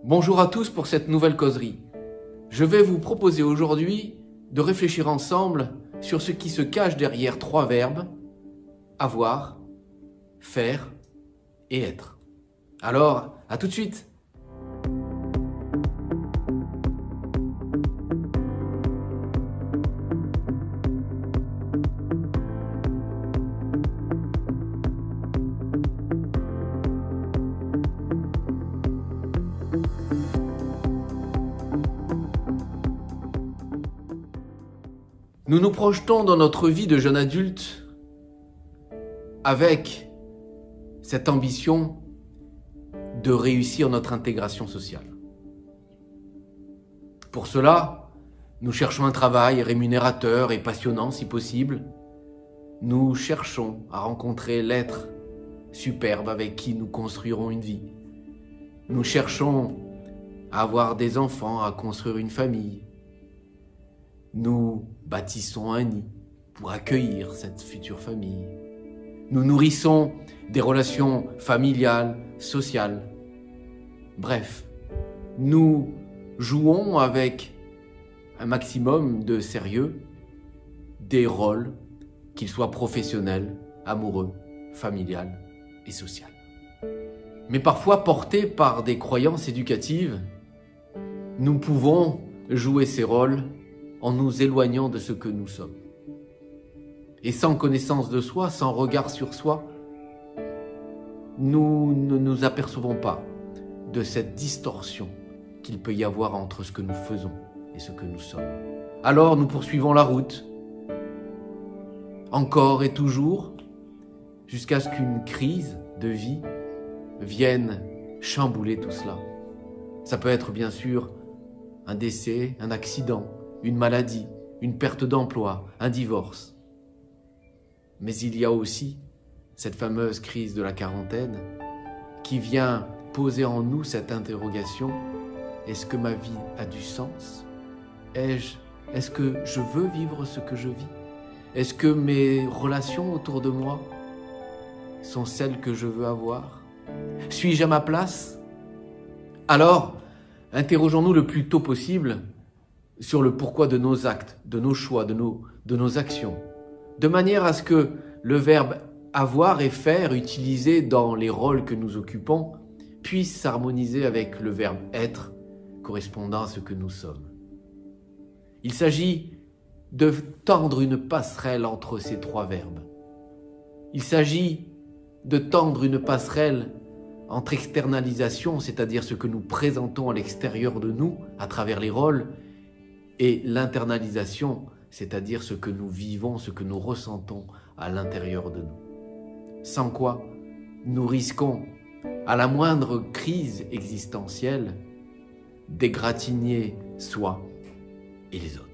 Bonjour à tous pour cette nouvelle causerie. Je vais vous proposer aujourd'hui de réfléchir ensemble sur ce qui se cache derrière trois verbes: avoir, faire et être. Alors, à tout de suite! Nous nous projetons dans notre vie de jeune adulte avec cette ambition de réussir notre intégration sociale. Pour cela, nous cherchons un travail rémunérateur et passionnant si possible. Nous cherchons à rencontrer l'être superbe avec qui nous construirons une vie. Nous cherchons à avoir des enfants, à construire une famille. Nous bâtissons un nid pour accueillir cette future famille. Nous nourrissons des relations familiales, sociales. Bref, nous jouons avec un maximum de sérieux des rôles, qu'ils soient professionnels, amoureux, familiales et sociales. Mais parfois, portés par des croyances éducatives, nous pouvons jouer ces rôles en nous éloignant de ce que nous sommes. Et sans connaissance de soi, sans regard sur soi, nous ne nous apercevons pas de cette distorsion qu'il peut y avoir entre ce que nous faisons et ce que nous sommes. Alors nous poursuivons la route, encore et toujours, jusqu'à ce qu'une crise de vie vienne chambouler tout cela. Ça peut être bien sûr un décès, un accident, une maladie, une perte d'emploi, un divorce. Mais il y a aussi cette fameuse crise de la quarantaine qui vient poser en nous cette interrogation: est-ce que ma vie a du sens? Est-ce que je veux vivre ce que je vis? Est-ce que mes relations autour de moi sont celles que je veux avoir? Suis-je à ma place? Alors, interrogeons-nous le plus tôt possible sur le pourquoi de nos actes, de nos choix, de nos actions, de manière à ce que le verbe avoir et faire utilisé dans les rôles que nous occupons puisse s'harmoniser avec le verbe être correspondant à ce que nous sommes. Il s'agit de tendre une passerelle entre ces trois verbes. Il s'agit de tendre une passerelle entre externalisation, c'est-à-dire ce que nous présentons à l'extérieur de nous à travers les rôles, et l'internalisation, c'est-à-dire ce que nous vivons, ce que nous ressentons à l'intérieur de nous. Sans quoi, nous risquons, à la moindre crise existentielle, d'égratigner soi et les autres.